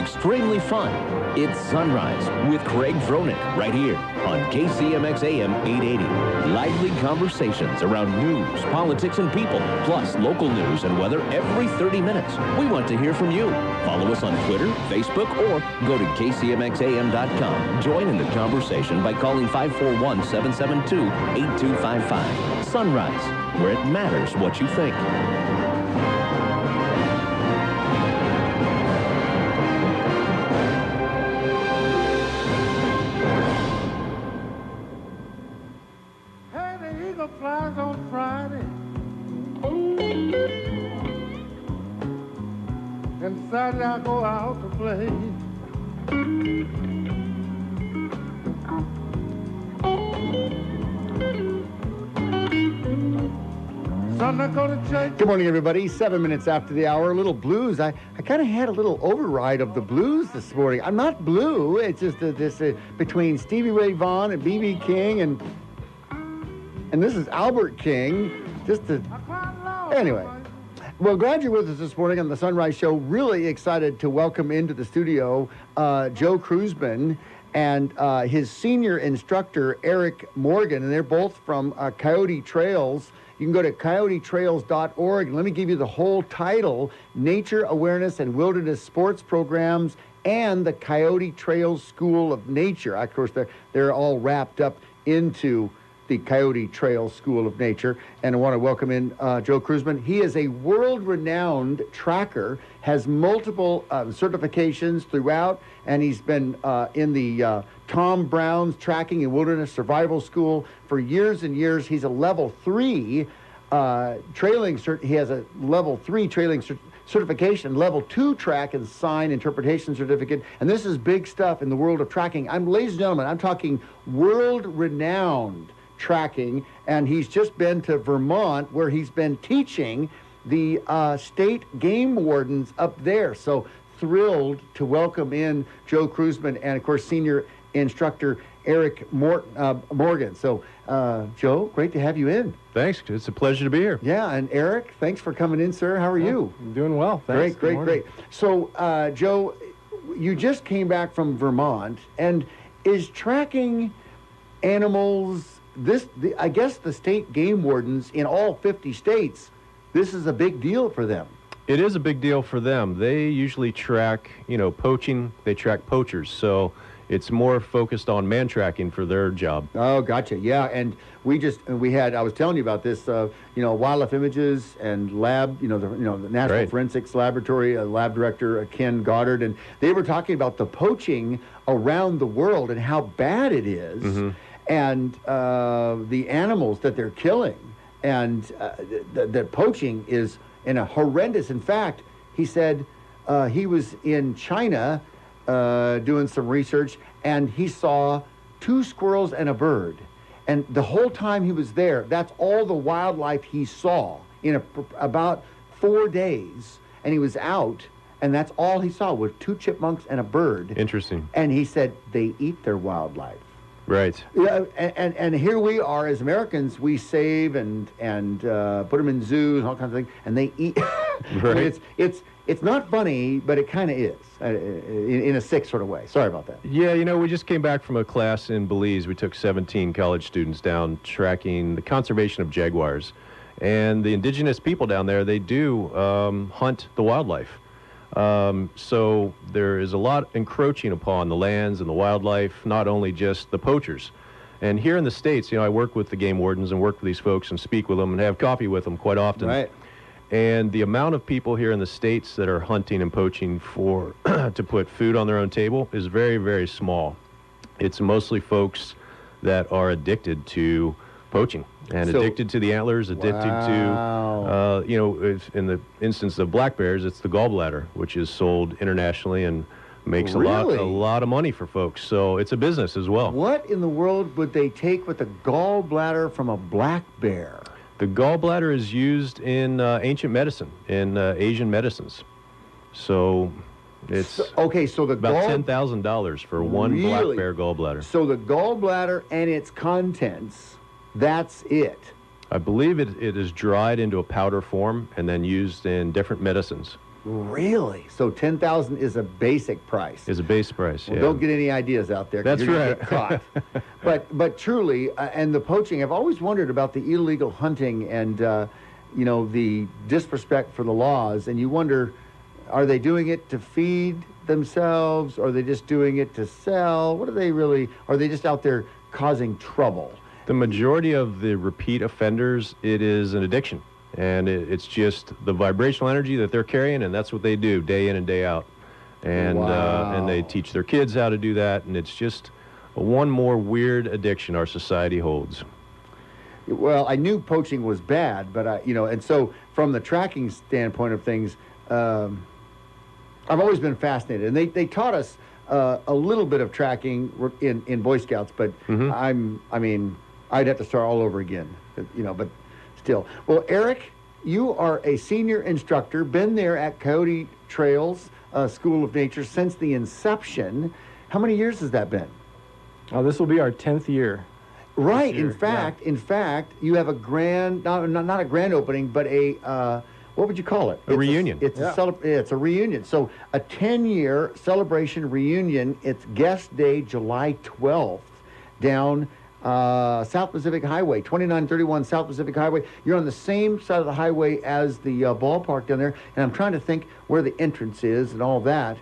extremely fun. It's Sunrise with Craig Vronick right here on KCMX AM 880. Lively conversations around news, politics, and people, plus local news and weather every 30 minutes. We want to hear from you. Follow us on Twitter, Facebook, or go to kcmxam.com. Join in the conversation by calling 541-772-8255. Sunrise, where it matters what you think. Flies on Friday, and Saturday I go out to play. Sunday go to church. Good morning, everybody. 7 minutes after the hour, a little blues. I kind of had a little override of the blues this morning. I'm not blue. It's just this between Stevie Ray Vaughan and B.B. King and this is Albert King. Anyway. Well, glad you're with us this morning on the Sunrise Show. Really excited to welcome into the studio Joe Kreuzman and his senior instructor, Eric Morgan. And they're both from Coyote Trails. You can go to coyotetrails.org. And let me give you the whole title: Nature Awareness and Wilderness Sports Programs and the Coyote Trails School of Nature. Of course, they're all wrapped up into the Coyote Trails School of Nature. And I want to welcome in Joe Kreuzman. He is a world-renowned tracker, has multiple certifications throughout, and he's been in the Tom Brown's Tracking and Wilderness Survival School for years and years. He's a level 3 trailing he has a level 3 trailing certification, level 2 track and sign interpretation certificate, and this is big stuff in the world of tracking. Ladies and gentlemen, I'm talking world-renowned tracking, and he's just been to Vermont where he's been teaching the state game wardens up there. So thrilled to welcome in Joe Kreuzman and, of course, senior instructor Eric Morgan. So, Joe, great to have you in. Thanks. It's a pleasure to be here. Yeah, and Eric, thanks for coming in, sir. How are you? I'm doing well. Thanks. Great. So, Joe, you just came back from Vermont, and is tracking animals... I guess the state game wardens in all 50 states, this is a big deal for them. It is a big deal for them. They usually track, poaching. They track poachers. So it's more focused on man tracking for their job. Oh, gotcha. Yeah, and I was telling you about this, Wildlife Images and Lab, the National Forensics Laboratory, lab director Ken Goddard, and they were talking about the poaching around the world and how bad it is. Mm-hmm. And the animals that they're killing, and the poaching is in a horrendous. In fact, he said he was in China doing some research, and he saw 2 squirrels and a bird. And the whole time he was there, that's all the wildlife he saw in about 4 days. And he was out, and that's all he saw was 2 chipmunks and a bird. Interesting. And he said they eat their wildlife. Right. Yeah, and here we are as Americans. We save and put them in zoos and all kinds of things, and they eat. Right. I mean, it's not funny, but it kind of is in a sick sort of way. Sorry about that. Yeah, we just came back from a class in Belize. We took 17 college students down tracking the conservation of jaguars, and the indigenous people down there, they do hunt the wildlife. So there is a lot encroaching upon the lands and the wildlife, not only just the poachers. And here in the States, I work with the game wardens and work with these folks and speak with them and have coffee with them quite often. Right. And the amount of people here in the States that are hunting and poaching for to put food on their own table is very, very small. It's mostly folks that are addicted to poaching and addicted to the antlers, addicted to, in the instance of black bears, it's the gallbladder, which is sold internationally and makes a lot of money for folks. So it's a business as well. What in the world would they take with the gallbladder from a black bear? The gallbladder is used in ancient medicine, in Asian medicines. So it's so the about $10,000 for one black bear gallbladder. So the gallbladder and its contents, that's it. I believe it is dried into a powder form and then used in different medicines. Really? So 10,000 is a basic price. Is a base price. Well, Yeah. don't get any ideas out there. 'Cause That's you're gonna right. Get caught. But truly, and the poaching. I've always wondered about the illegal hunting and the disrespect for the laws. And you wonder, are they doing it to feed themselves? Or are they just doing it to sell? What are they really? Are they just out there causing trouble? The majority of the repeat offenders, it is an addiction. And it's just the vibrational energy that they're carrying, and that's what they do day in and day out. And Wow. and they teach their kids how to do that, and it's just one more weird addiction our society holds. Well, I knew poaching was bad, but and so from the tracking standpoint of things, I've always been fascinated, and they taught us a little bit of tracking in Boy Scouts, but I'd have to start all over again, but still. Well, Eric, you are a senior instructor, been there at Coyote Trails School of Nature since the inception. How many years has that been? Oh, this will be our 10th year. Right. Year, In fact, you have a grand, not a grand opening, but a what would you call it? A reunion. It's a reunion. So a 10-year celebration reunion. It's guest day, July 12th, down South Pacific Highway, 2931 South Pacific Highway. You're on the same side of the highway as the ballpark down there, and I'm trying to think where the entrance is and all that.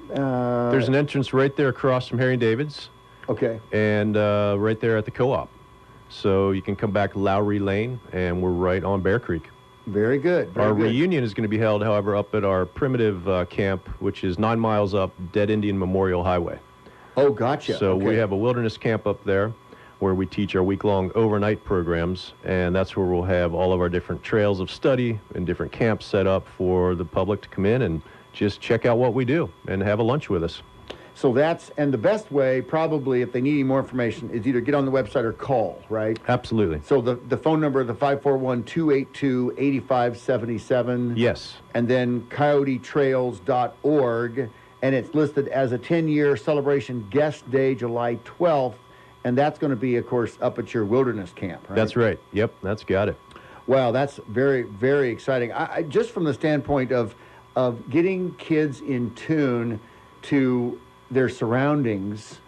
There's an entrance right there across from Harry David's. Okay. And right there at the co-op. So you can come back Lowry Lane, and we're right on Bear Creek. Very good. Very Our good. reunion is going to be held, however, up at our primitive camp, which is 9 miles up Dead Indian Memorial Highway. Oh, gotcha. So okay. we have a wilderness camp up there where we teach our week-long overnight programs, and that's where we'll have all of our different trails of study and different camps set up for the public to come in and just check out what we do and have a lunch with us. So and the best way, probably, if they need any more information, is either get on the website or call, right? Absolutely. So the phone number, the 541-282-8577. Yes. And then coyotetrails.org. And it's listed as a 10-year celebration guest day, July 12th. And that's going to be, of course, up at your wilderness camp, right? That's right. Yep, that's got it. Wow, that's very, very exciting. I just from the standpoint of getting kids in tune to their surroundings,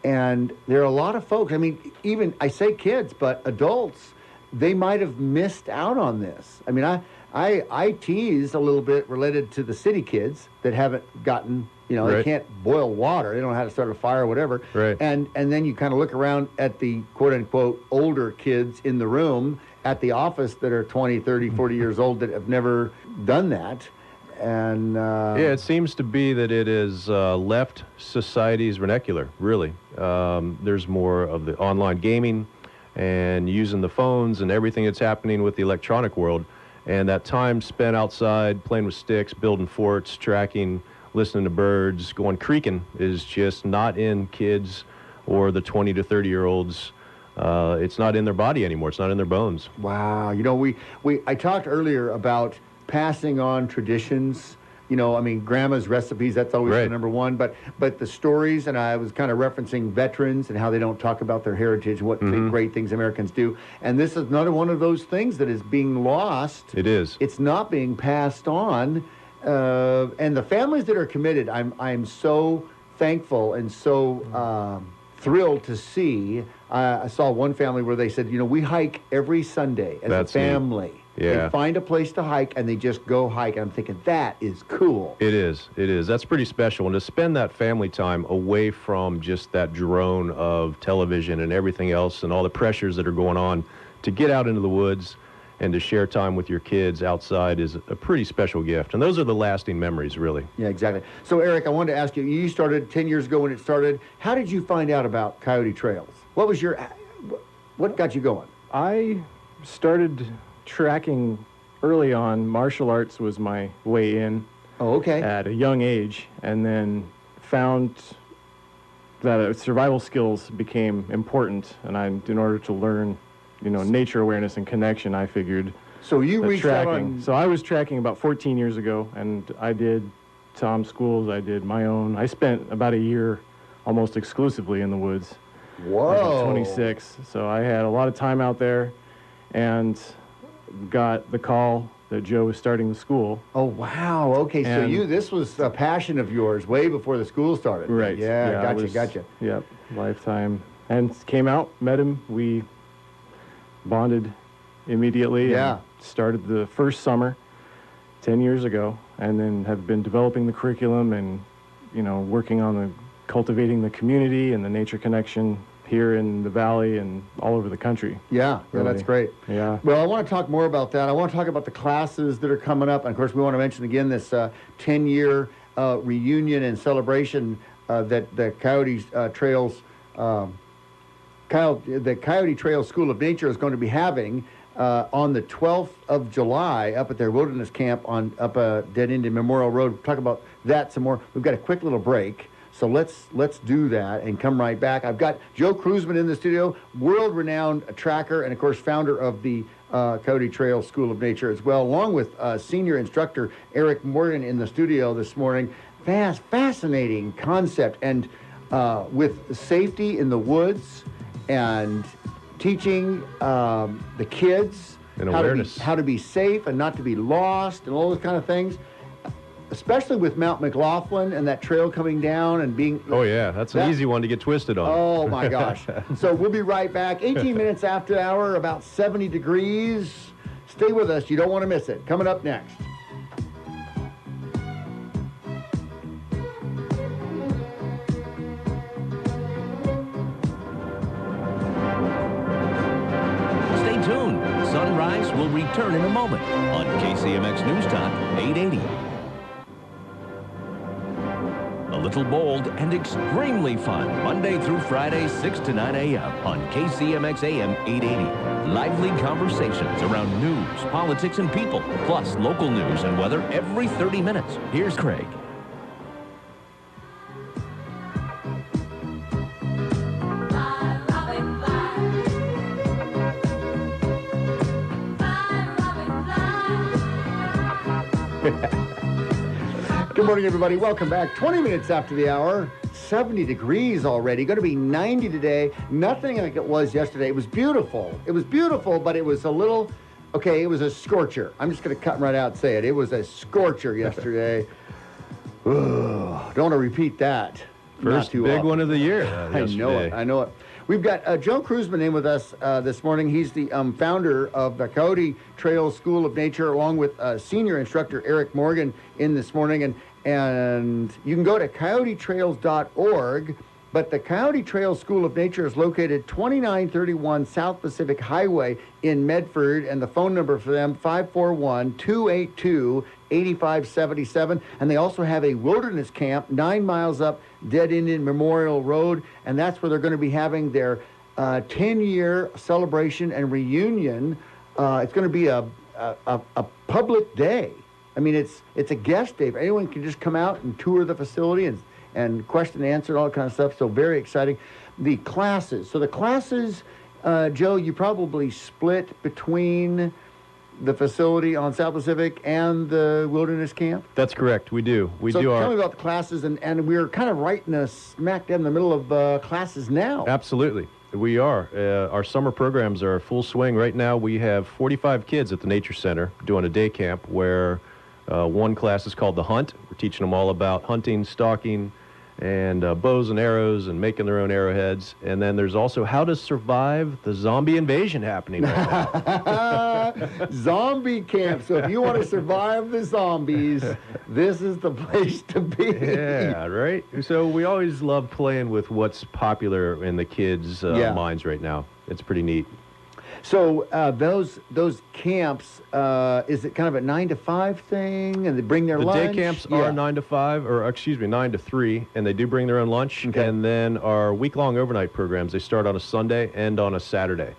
and there are a lot of folks, even I say kids, but adults, they might have missed out on this. I tease a little bit related to the city kids that haven't gotten, Right. They can't boil water, they don't know how to start a fire or whatever. Right. And then you kind of look around at the quote-unquote older kids in the room at the office that are 20, 30, 40 years old that have never done that. And yeah, it seems to be that it is left society's vernacular, really. There's more of the online gaming and using the phones and everything that's happening with the electronic world. And that time spent outside playing with sticks, building forts, tracking, listening to birds, going creeking is just not in kids or the 20 to 30-year-olds. It's not in their body anymore. It's not in their bones. wow, I talked earlier about passing on traditions. Grandma's recipes, that's always the Right. number one. But the stories, and I was kind of referencing veterans and how they don't talk about their heritage, what great things Americans do. And this is another one of those things that is being lost. It is. It's not being passed on. And the families that are committed, I'm so thankful and so thrilled to see. I saw one family where they said, we hike every Sunday as That's a neat. family. Yeah. They find a place to hike and they just go hike. And I'm thinking, that is cool. It is. It is. That's pretty special. And to spend that family time away from just that drone of television and everything else and all the pressures that are going on, to get out into the woods and to share time with your kids outside is a pretty special gift. And those are the lasting memories, really. Yeah, exactly. So, Eric, I wanted to ask you, you started 10 years ago when it started. How did you find out about Coyote Trails? What got you going? I started tracking early on. Martial arts was my way in Oh, okay. at a young age, and then found that survival skills became important, and in order to learn, nature awareness and connection, I figured So you that reached out tracking. on... So I was tracking about 14 years ago, and I did Tom's schools, I did my own. I spent about a year almost exclusively in the woods. Whoa. I was 26, so I had a lot of time out there, and got the call that Joe was starting the school. Oh, wow. Okay, so And- this was a passion of yours way before the school started. Right. Yeah, it was- gotcha. Yep, lifetime. And came out, met him. We bonded immediately. Yeah. And started the first summer 10 years ago, and then have been developing the curriculum and, working on cultivating the community and the nature connection here in the valley and all over the country. Yeah, Really. that's great. Yeah. Well, I want to talk more about that. I want to talk about the classes that are coming up. And, of course, we want to mention again this 10-year reunion and celebration that the Coyote Trails the Coyote Trails School of Nature is going to be having on the 12th of July up at their wilderness camp up Dead Indian Memorial Road. We'll talk about that some more. We've got a quick little break. So let's do that and come right back. I've got Joe Kreuzman in the studio, world-renowned tracker and, of course, founder of the Coyote Trail School of Nature as well, along with senior instructor Eric Morgan in the studio this morning. Fascinating concept, and with safety in the woods and teaching the kids And awareness. how to be safe and not to be lost and all those kind of things. Especially with Mount McLaughlin and that trail coming down and being... Oh, yeah. That's an easy one to get twisted on. Oh, my gosh. So we'll be right back. 18 minutes after the hour, about 70 degrees. Stay with us. You don't want to miss it. Coming up next. Stay tuned. Sunrise will return in a moment on KCMX News Talk 880. A little bold and extremely fun, Monday through Friday, 6 to 9 a.m. on KCMX AM 880. Lively conversations around news, politics, and people, plus local news and weather every 30 minutes. Here's Craig. Good morning, everybody. Welcome back. 20 minutes after the hour. 70 degrees already. Going to be 90 today. Nothing like it was yesterday. It was beautiful. It was beautiful, but it was a little... Okay, it was a scorcher. I'm just going to cut right out and say it. It was a scorcher yesterday. Ugh, don't want to repeat that. Not First too big often. one of the year. I know it. I know it. We've got Joe Kreuzman in with us this morning. He's the founder of the Coyote Trail School of Nature, along with senior instructor Eric Morgan in this morning. And you can go to coyotetrails.org. But the Coyote Trail School of Nature is located 2931 South Pacific Highway in Medford, and the phone number for them, 541-282-8577. And they also have a wilderness camp 9 miles up Dead Indian Memorial Road, and that's where they're going to be having their 10-year celebration and reunion. It's going to be a public day. I mean, it's a guest day. Anyone can just come out and tour the facility and question and answer, all that kind of stuff. So very exciting. The classes. So the classes, Joe, you probably split between the facility on South Pacific and the wilderness camp? That's correct. We do. So tell me about the classes, and we're kind of right in the smack dab in the middle of classes now. Absolutely. We are. Our summer programs are full swing. Right now we have 45 kids at the Nature Center doing a day camp where one class is called The Hunt. We're teaching them all about hunting, stalking, and bows and arrows and making their own arrowheads. And then there's also how to survive the zombie invasion happening right now. Zombie camp. So if you want to survive the zombies, this is the place to be. Yeah, right? So we always love playing with what's popular in the kids' minds right now. It's pretty neat. So those camps, is it kind of a 9 to 5 thing, and they bring their lunch? The day camps are 9 to 5, or excuse me, 9 to 3, and they do bring their own lunch. Okay. And then our week-long overnight programs, they start on a Sunday and on a Saturday.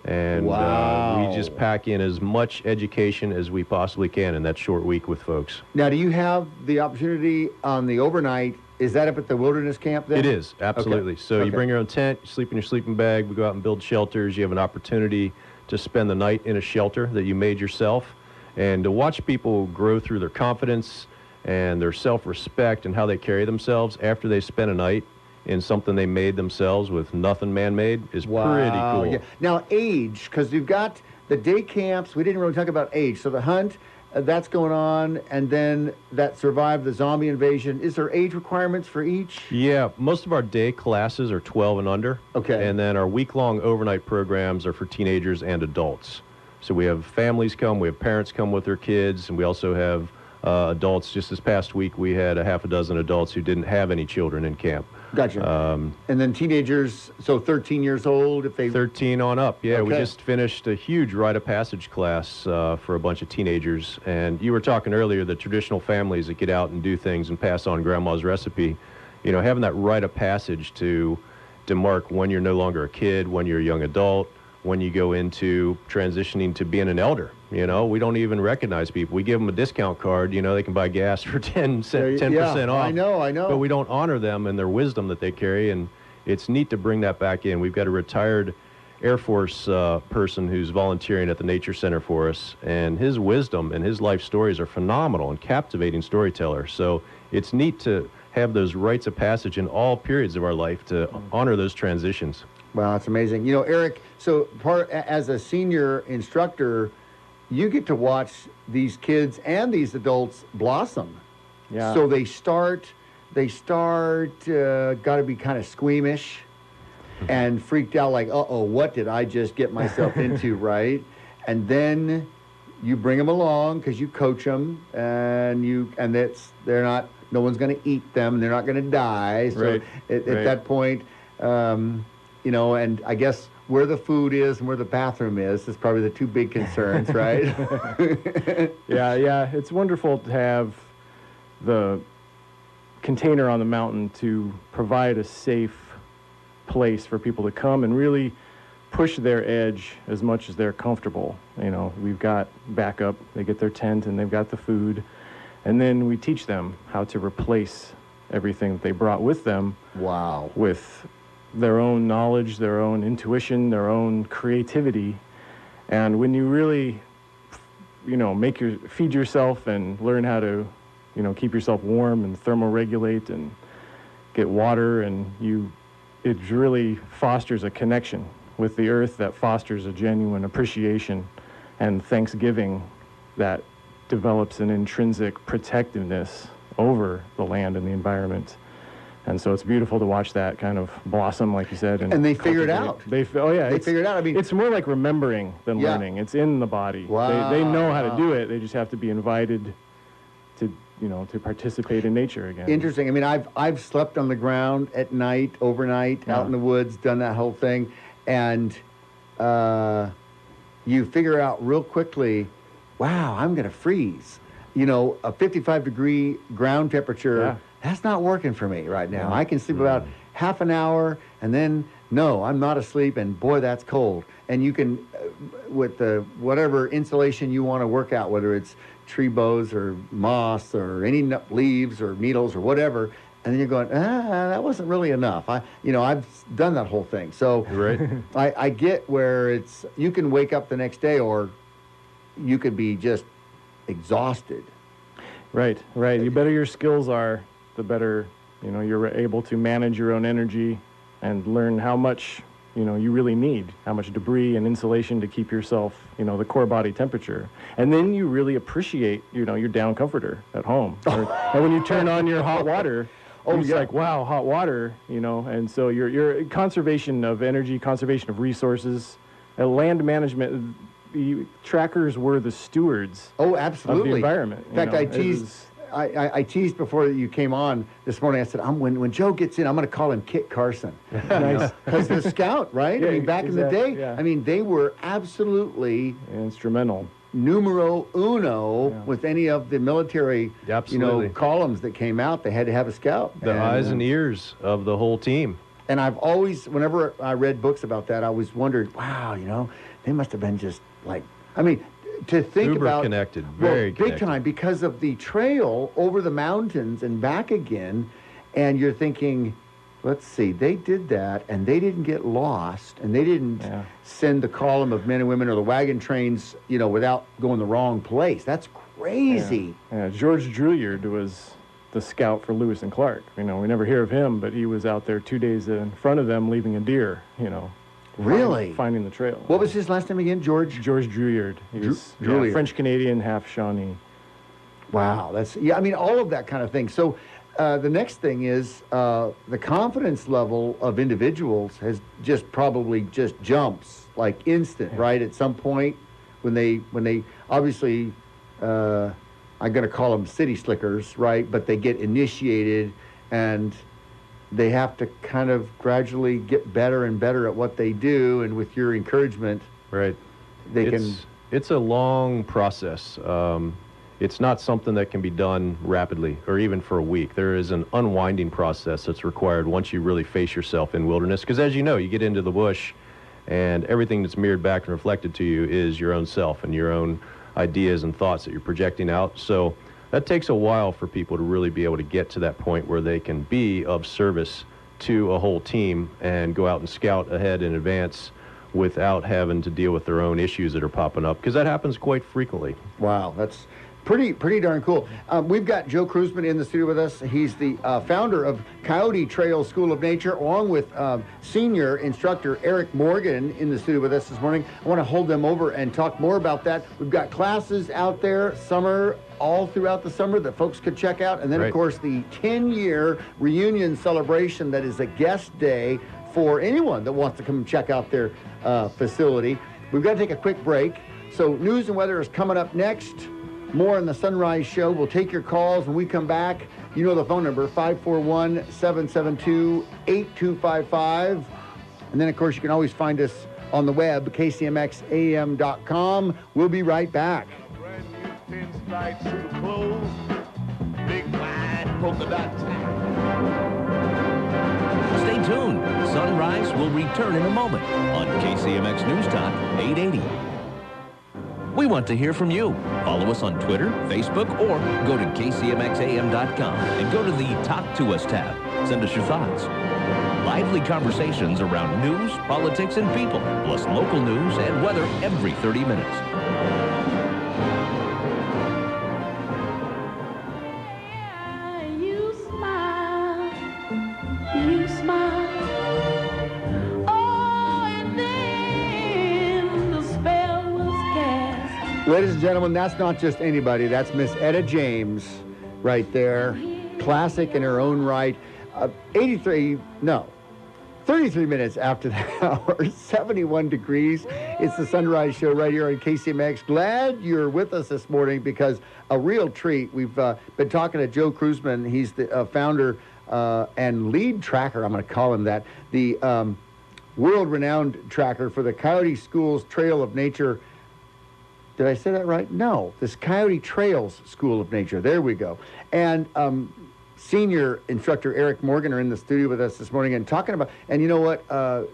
And Wow. we just pack in as much education as we possibly can in that short week with folks. Now, do you have the opportunity on the overnight? Is that up at the wilderness camp then? It is, absolutely. Okay. So you bring your own tent, you sleep in your sleeping bag, we go out and build shelters. You have an opportunity to spend the night in a shelter that you made yourself, and to watch people grow through their confidence and their self-respect and how they carry themselves after they spend a night in something they made themselves with nothing man-made is pretty cool. Yeah. Now, age, because you've got the day camps, we didn't really talk about age. So the hunt, that's going on, and then that survived the zombie invasion. Is there age requirements for each? Yeah, most of our day classes are 12 and under. Okay. And then our week-long overnight programs are for teenagers and adults. So we have families come, we have parents come with their kids, and we also have adults. Just this past week, we had a half a dozen adults who didn't have any children in camp. Gotcha. And then teenagers, so 13 years old, if they... 13 on up, yeah. Okay. We just finished a huge rite of passage class for a bunch of teenagers. And you were talking earlier, the traditional families that get out and do things and pass on grandma's recipe. You know, having that rite of passage to mark when you're no longer a kid, when you're a young adult, when you go into transitioning to being an elder. You know, we don't even recognize people. We give them a discount card. You know, they can buy gas for 10% off. I know. But we don't honor them and their wisdom that they carry, and it's neat to bring that back in. We've got a retired Air Force person who's volunteering at the Nature Center for us, and his wisdom and his life stories are phenomenal and captivating storyteller. So it's neat to have those rites of passage in all periods of our life to honor those transitions. Wow, that's amazing. You know, Eric, so as a senior instructor, you get to watch these kids and these adults blossom. Yeah. So they start, got to be kind of squeamish and freaked out like, uh-oh, what did I just get myself into, right? And then you bring them along because you coach them, and they're not, no one's going to eat them, they're not going to die. So Right. At that point, you know, and I guess where the food is and where the bathroom is probably the two big concerns, right? Yeah. It's wonderful to have the container on the mountain to provide a safe place for people to come and really push their edge as much as they're comfortable. You know, we've got backup. They get their tent and they've got the food. And then we teach them how to replace everything that they brought with them. Wow. With their own knowledge, their own intuition, their own creativity. And when you really, you know, feed yourself and learn how to, you know, keep yourself warm and thermoregulate and get water, and it really fosters a connection with the earth that fosters a genuine appreciation and thanksgiving that develops an intrinsic protectiveness over the land and the environment. And so it's beautiful to watch that kind of blossom, like you said. And they figure it out. They figure it out. I mean, it's more like remembering than Yeah. learning. It's in the body. Wow. They know how to do it. They just have to be invited to, you know, to participate in nature again. Interesting. I mean, I've slept on the ground at night, overnight, out in the woods, done that whole thing, and you figure out real quickly, wow, I'm going to freeze. You know, a 55-degree ground temperature. Yeah. That's not working for me right now. I can sleep about half an hour, and then, no, I'm not asleep, and boy, that's cold. And you can, with the whatever insulation you want to work out, whether it's tree boughs or moss or any leaves or needles or whatever, and then you're going, that wasn't really enough. I've done that whole thing. So Right. I get where you can wake up the next day, or you could be just exhausted. Right. The better your skills are, the better, you know, you're able to manage your own energy and learn how much, you know, you really need, how much debris and insulation to keep yourself, you know, the core body temperature. And then you really appreciate, you know, your down comforter at home. And when you turn on your hot water, it's like, wow, hot water, you know. And so your conservation of energy, conservation of resources, land management, the trackers were the stewards Absolutely. of the environment. In fact, I teased before you came on this morning. I said, when Joe gets in, I'm going to call him Kit Carson. Nice. Because the scout, right? Yeah, I mean, back in the day, yeah. I mean, they were absolutely instrumental. numero uno with any of the military, columns that came out. They had to have a scout. The eyes and ears of the whole team. And I've always, whenever I read books about that, I always wondered, wow, you know, they must have been just like, I mean, to think Uber about connected, very big connected. time, because of the trail over the mountains and back again, and you're thinking, let's see, they did that, and they didn't get lost, and they didn't send the column of men and women or the wagon trains, you know, without going the wrong place. That's crazy. Yeah. George Drouillard was the scout for Lewis and Clark. You know, we never hear of him, but he was out there 2 days in front of them leaving a deer, you know. Really? finding the trail. What was his last name again? George? George Drouillard. He was Drouillard. French-Canadian, half Shawnee. Wow, that's, yeah, I mean, all of that kind of thing. So the next thing is the confidence level of individuals has probably jumps like instant, right? At some point when they obviously, I'm going to call them city slickers, right? But they get initiated and they have to kind of gradually get better and better at what they do. And with your encouragement, Right. they can. It's a long process. It's not something that can be done rapidly or even for a week. There is an unwinding process that's required once you really face yourself in wilderness. Because as you know, you get into the bush and everything that's mirrored back and reflected to you is your own self and your own ideas and thoughts that you're projecting out. So that takes a while for people to really be able to get to that point where they can be of service to a whole team and go out and scout ahead in advance without having to deal with their own issues that are popping up, because that happens quite frequently. Wow, that's pretty darn cool. We've got Joe Kreuzman in the studio with us. He's the founder of Coyote Trail School of Nature, along with senior instructor Eric Morgan in the studio with us this morning. I want to hold them over and talk more about that. We've got classes out there, summer, all throughout the summer that folks could check out. And then, Right. of course, the 10-year reunion celebration that is a guest day for anyone that wants to come and check out their facility. We've got to take a quick break. So news and weather is coming up next. More on the Sunrise Show. We'll take your calls when we come back. You know the phone number, 541-772-8255. And then, of course, you can always find us on the web, kcmxam.com. We'll be right back. Brand new pinstripe suit of clothes, big wide polka dot tie. Stay tuned. Sunrise will return in a moment on KCMX News Talk 880. We want to hear from you. Follow us on Twitter, Facebook, or go to kcmxam.com and go to the Talk to Us tab. Send us your thoughts. Lively conversations around news, politics, and people, plus local news and weather every 30 minutes. You smile. Oh, and then the spell was cast. Ladies and gentlemen, that's not just anybody. That's Miss Etta James right there. Classic in her own right. 33 minutes after the hour, 71 degrees. It's the Sunrise Show right here on KCMX. Glad you're with us this morning because a real treat. We've been talking to Joe Kreuzman. He's the founder and lead tracker, I'm going to call him that, the world-renowned tracker for the Coyote Schools Trail of Nature. Did I say that right? No, this Coyote Trails School of Nature. There we go. And senior instructor Eric Morgan are in the studio with us this morning and talking about, and you know what,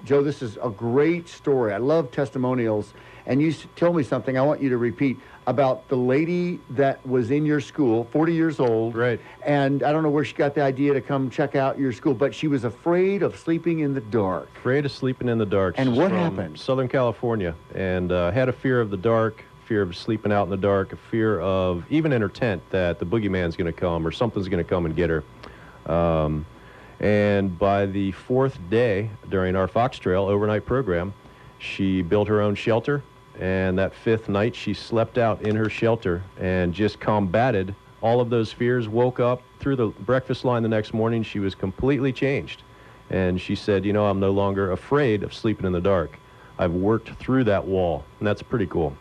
Joe, this is a great story. I love testimonials. And you told me something I want you to repeat about the lady that was in your school, 40 years old. Right. And I don't know where she got the idea to come check out your school, but she was afraid of sleeping in the dark. Afraid of sleeping in the dark. And She's what from happened? Southern California, and had a fear of the dark, fear of sleeping out in the dark, a fear of even in her tent that the boogeyman's going to come or something's going to come and get her. And by the fourth day during our Fox Trail overnight program, she built her own shelter. And that fifth night, she slept out in her shelter and just combated all of those fears, woke up through the breakfast line the next morning. She was completely changed. And she said, you know, I'm no longer afraid of sleeping in the dark. I've worked through that wall. And that's pretty cool.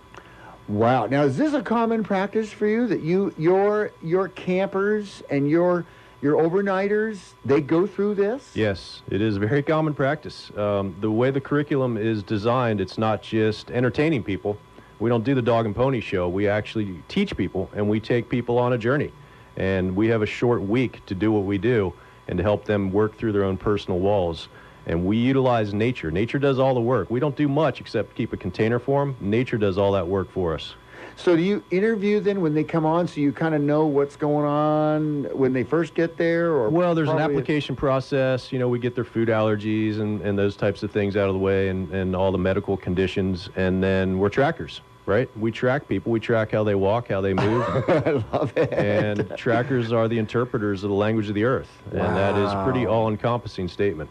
Wow. Now, is this a common practice for you that your campers and your overnighters, they go through this? Yes, it is very common practice. The way the curriculum is designed, it's not just entertaining people. We don't do the dog and pony show. We actually teach people, and we take people on a journey. And we have a short week to do what we do and to help them work through their own personal walls. And we utilize nature. Nature does all the work. We don't do much except keep a container for them. Nature does all that work for us. So do you interview them when they come on so you kind of know what's going on when they first get there? Or well, there's an application process. You know, we get their food allergies and those types of things out of the way and all the medical conditions. And then we're trackers, right? We track people. We track how they walk, how they move. I love it. And trackers are the interpreters of the language of the earth. And that is a pretty all-encompassing statement.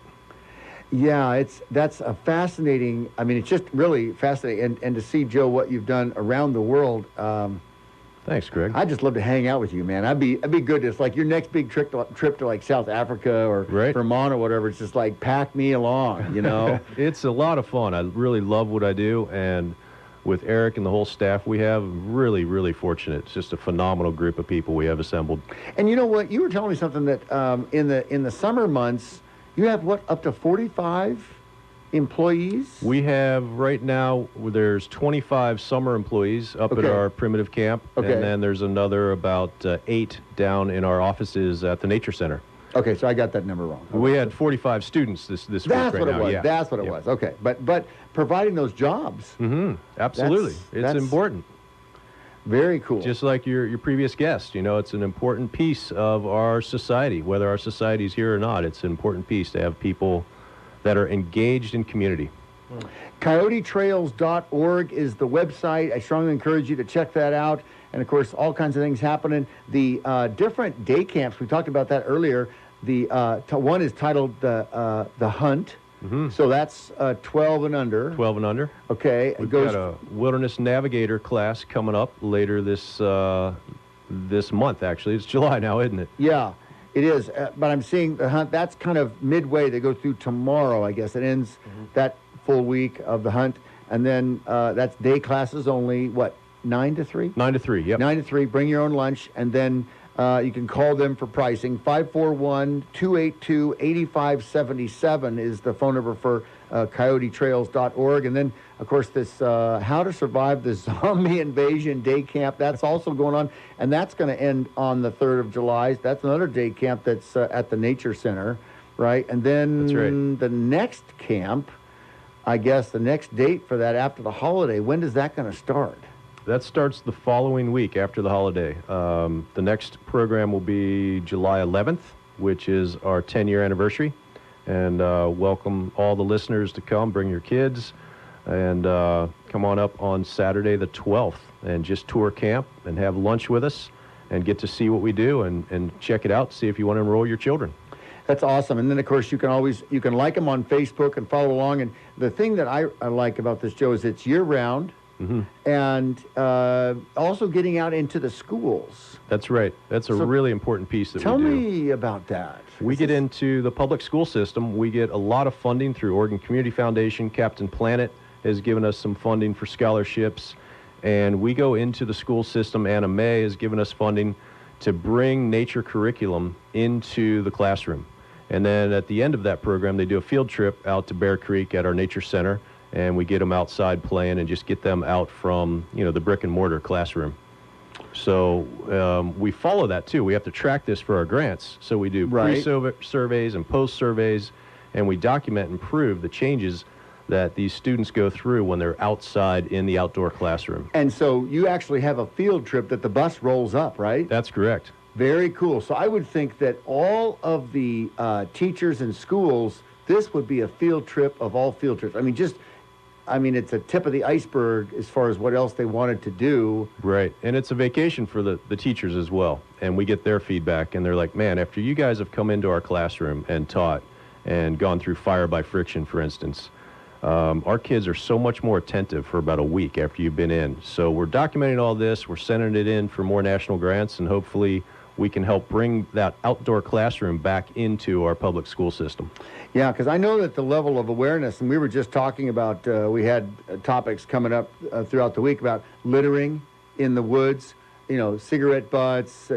Yeah, that's a fascinating. I mean, it's just really fascinating, and to see, Joe, what you've done around the world. Thanks, Greg. I'd just love to hang out with you, man. I'd be good. It's like your next big trip to like South Africa or Vermont or whatever. It's just like pack me along, you know. It's a lot of fun. I really love what I do, and with Eric and the whole staff we have, really, really fortunate. It's just a phenomenal group of people we have assembled. And you know what? You were telling me something that in the summer months you have what, up to 45 employees? We have right now, there's 25 summer employees up at our primitive camp, and then there's another about 8 down in our offices at the Nature Center. Okay, so I got that number wrong. Okay. We had 45 students this week right now. Yeah. That's what it was. Okay, but providing those jobs. Absolutely, it's important. Very cool. Just like your previous guest, you know, it's an important piece of our society. Whether our society's here or not, it's an important piece to have people that are engaged in community. CoyoteTrails.org is the website. I strongly encourage you to check that out. And, of course, all kinds of things happening. The different day camps, we talked about that earlier. The one is titled The Hunt. So that's 12 and under. 12 and under. Okay. We've got a Wilderness Navigator class coming up later this month, actually. It's July now, isn't it? Yeah. It is, but I'm seeing the hunt. That's kind of midway. They go through tomorrow, I guess. It ends that full week of the hunt, and then that's day classes only. What, 9 to 3? 9 to 3. Yep. 9 to 3. Bring your own lunch, and then you can call them for pricing. 541-282-8577 is the phone number for CoyoteTrails.org, and then of course this How to Survive the Zombie Invasion Day Camp. That's also going on, and that's going to end on the 3rd of July. That's another day camp that's at the Nature Center, right? And then the next camp, I guess the next date for that after the holiday, when is that going to start? That starts the following week after the holiday. The next program will be July 11th, which is our 10-year anniversary. And welcome all the listeners to come, bring your kids, and come on up on Saturday the 12th and just tour camp and have lunch with us and get to see what we do and check it out, see if you want to enroll your children. That's awesome. And then, of course, you can like them on Facebook and follow along. And the thing that I like about this, Joe, is it's year-round. And also getting out into the schools. That's right. That's a really important piece that we do. Tell me about that. We get into the public school system. We get a lot of funding through Oregon Community Foundation. Captain Planet has given us some funding for scholarships. And we go into the school system. Anna May has given us funding to bring nature curriculum into the classroom. And then at the end of that program, they do a field trip out to Bear Creek at our Nature Center. And we get them outside playing and just get them out from, you know, the brick and mortar classroom. So we follow that too. We have to track this for our grants. So we do pre-surveys and post-surveys, and we document and prove the changes that these students go through when they're outside in the outdoor classroom. And so you actually have a field trip that the bus rolls up, right? That's correct. Very cool. So I would think that all of the teachers and schools, this would be a field trip of all field trips. I mean, it's a tip of the iceberg as far as what else they wanted to do. Right. And it's a vacation for the teachers as well. And we get their feedback, and they're like, man, after you guys have come into our classroom and taught and gone through fire by friction, for instance, our kids are so much more attentive for about a week after you've been in. So we're documenting all this. We're sending it in for more national grants, and hopefully we can help bring that outdoor classroom back into our public school system. Yeah, because I know that the level of awareness, and we were just talking about, we had topics coming up throughout the week about littering in the woods, you know, cigarette butts,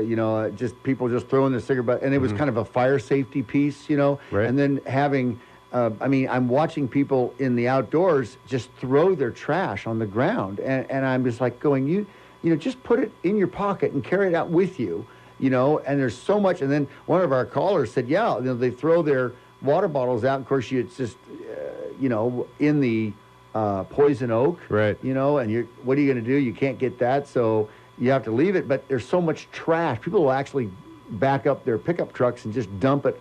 just people just throwing their cigarette butt, and it was kind of a fire safety piece, you know, and then having, I'm watching people in the outdoors just throw their trash on the ground, and I'm just like going, you just put it in your pocket and carry it out with you. You know, and there's so much. And then one of our callers said, yeah, they throw their water bottles out. Of course, it's just, in the poison oak. Right. You know, and what are you going to do? You can't get that, so you have to leave it. But there's so much trash. People will actually back up their pickup trucks and just dump it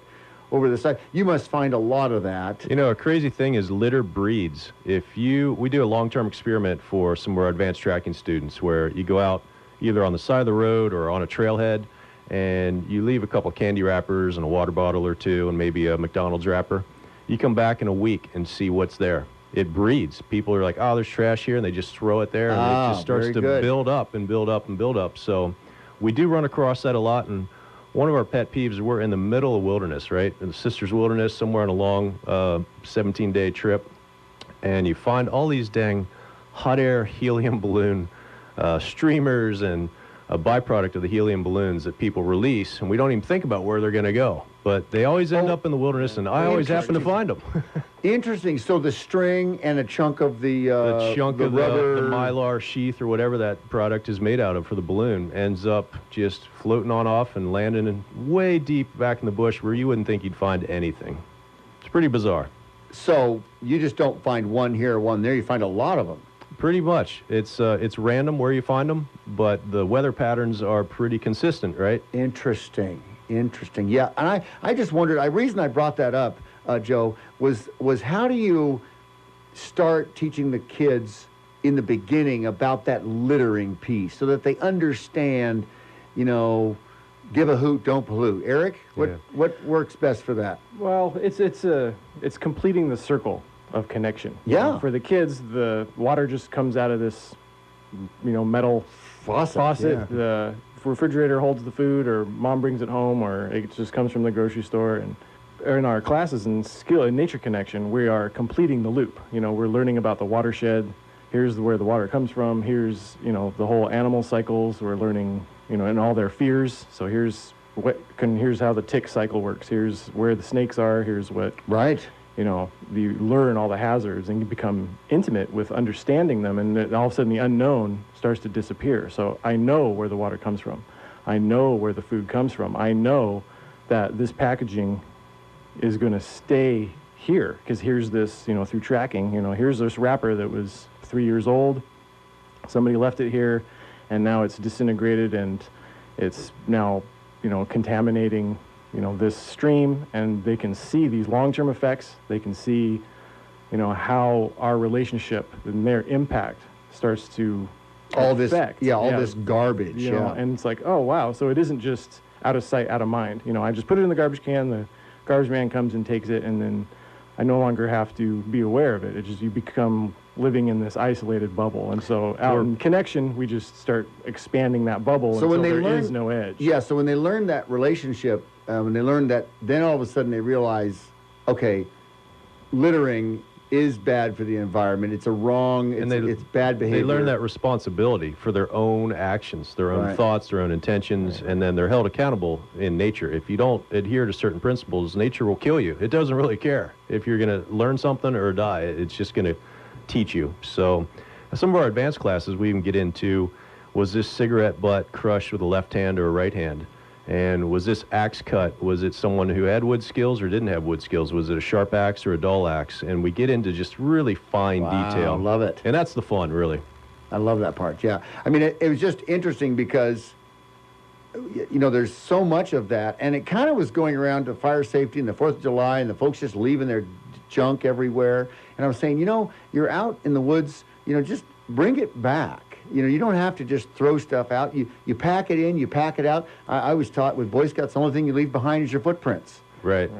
over the side. You must find a lot of that. You know, a crazy thing is litter breeds. We do a long-term experiment for some of our advanced tracking students where you go out either on the side of the road or on a trailhead, and you leave a couple candy wrappers and a water bottle or two and maybe a McDonald's wrapper. You come back in a week and see what's there. It breeds. People are like, oh, there's trash here, and they just throw it there, and it just starts to build up and build up and build up. So we do run across that a lot, and one of our pet peeves is we're in the middle of wilderness, right? In the Sisters Wilderness, somewhere on a long 17-day trip, and you find all these dang hot air helium balloon streamers and a byproduct of the helium balloons that people release, and we don't even think about where they're going to go. But they always end up in the wilderness, and I always happen to find them. Interesting. So the string and a chunk of the rubber, the mylar sheath or whatever that product is made out of for the balloon ends up just floating on off and landing in way deep back in the bush where you wouldn't think you'd find anything. It's pretty bizarre. So you just don't find one here or one there. You find a lot of them. Pretty much. It's random where you find them, but the weather patterns are pretty consistent, right? Interesting. Yeah, and I just wondered, the reason I brought that up, Joe, was how do you start teaching the kids in the beginning about that littering piece so that they understand, give a hoot, don't pollute. Eric, what works best for that? Well, it's completing the circle of connection. Yeah. For the kids, the water just comes out of this, metal faucet. Yeah. The refrigerator holds the food, or mom brings it home, or it just comes from the grocery store. And in our classes in skill and nature connection, we are completing the loop. We're learning about the watershed. Here's where the water comes from. Here's the whole animal cycles. We're learning and all their fears. So here's how the tick cycle works. Here's where the snakes are. Here's what you learn all the hazards, and you become intimate with understanding them, and then all of a sudden the unknown starts to disappear. So I know where the water comes from. I know where the food comes from. I know that this packaging is going to stay here, because here's this, through tracking, here's this wrapper that was 3 years old. Somebody left it here, and now it's disintegrated, and it's now, contaminating this stream, and they can see these long-term effects. They can see, how our relationship and their impact starts to affect. This garbage. And it's like, oh, wow. So it isn't just out of sight, out of mind. I just put it in the garbage can, the garbage man comes and takes it, and then I no longer have to be aware of it. It's just you become living in this isolated bubble. And so out in connection, we just start expanding that bubble until there is no edge. Yeah, so when they learn that relationship, when they learn that, then all of a sudden they realize, okay, littering is bad for the environment. It's it's bad behavior. They learn that responsibility for their own actions, their own thoughts, their own intentions, and then they're held accountable in nature. If you don't adhere to certain principles, nature will kill you. It doesn't really care if you're going to learn something or die. It's just going to teach you. So some of our advanced classes we even get into, was this cigarette butt crushed with a left hand or a right hand? And was this axe cut? Was it someone who had wood skills or didn't have wood skills? Was it a sharp axe or a dull axe? And we get into just really fine detail. I love it. And that's the fun, really. I love that part, yeah. I mean, it was just interesting because, there's so much of that. And it kind of was going around to fire safety and the 4th of July and the folks just leaving their junk everywhere. And I was saying, you're out in the woods, just bring it back. You don't have to just throw stuff out. You pack it in, you pack it out. I was taught with Boy Scouts, the only thing you leave behind is your footprints. Right.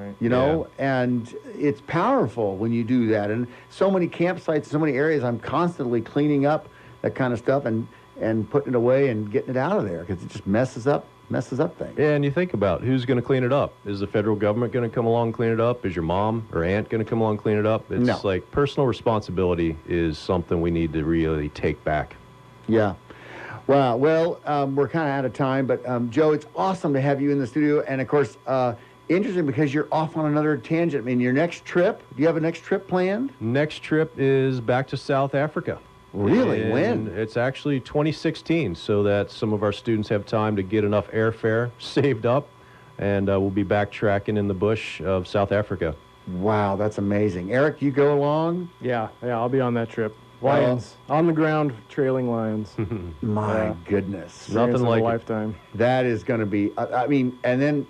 And it's powerful when you do that. And so many campsites, so many areas, I'm constantly cleaning up that kind of stuff and putting it away and getting it out of there because it just messes up things. Yeah, and you think about who's going to clean it up. Is the federal government going to come along and clean it up? Is your mom or aunt going to come along and clean it up? It's like personal responsibility is something we need to really take back. Yeah. Wow. Well, we're kind of out of time, but Joe, it's awesome to have you in the studio. And of course, interesting because you're off on another tangent. I mean, your next trip, do you have a next trip planned? Next trip is back to South Africa. Really? And when? It's actually 2016, so that some of our students have time to get enough airfare saved up, and we'll be backtracking in the bush of South Africa. Wow, that's amazing. Eric, you go along? Yeah, I'll be on that trip. Lions on the ground, trailing lions. My goodness, nothing like a lifetime. That is going to be. I mean, and then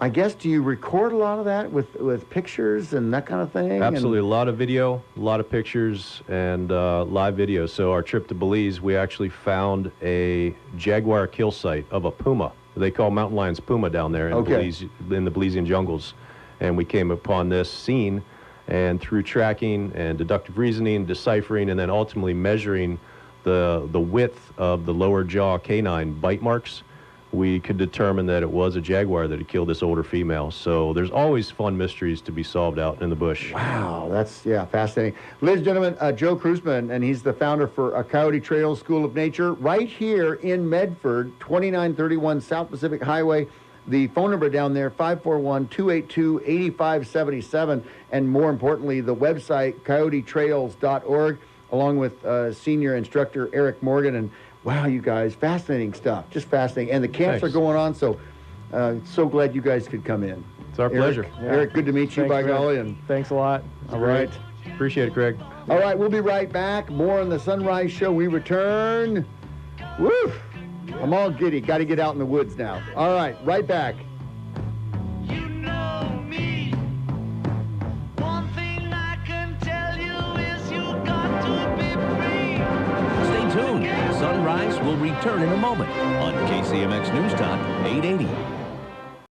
I guess do you record a lot of that with pictures and that kind of thing? Absolutely, a lot of video, a lot of pictures, and live video. So our trip to Belize, we actually found a jaguar kill site of a puma. They call mountain lions puma down there in Belize, in the Belizean jungles. and we came upon this scene, and through tracking and deductive reasoning, deciphering, and then ultimately measuring the width of the lower jaw canine bite marks, we could determine that it was a jaguar that had killed this older female. So there's always fun mysteries to be solved out in the bush. Wow, that's, yeah, fascinating. Ladies and gentlemen, Joe Kreuzman, and he's the founder for Coyote Trails School of Nature right here in Medford, 2931 South Pacific Highway. The phone number down there, 541-282-8577, and more importantly, the website, coyotetrails.org, along with senior instructor Eric Morgan. And wow, you guys, fascinating stuff, just fascinating. And the camps are going on, so so glad you guys could come in. It's our pleasure. Eric, good to meet you, by golly. And thanks a lot. all right. Appreciate it, Craig. All right, we'll be right back. More on the Sunrise Show. We return. Woo! I'm all giddy. Got to get out in the woods now. All right, right back. You know me. One thing I can tell you is you got to be free. Stay tuned. Sunrise will return in a moment on KCMX News Talk 880.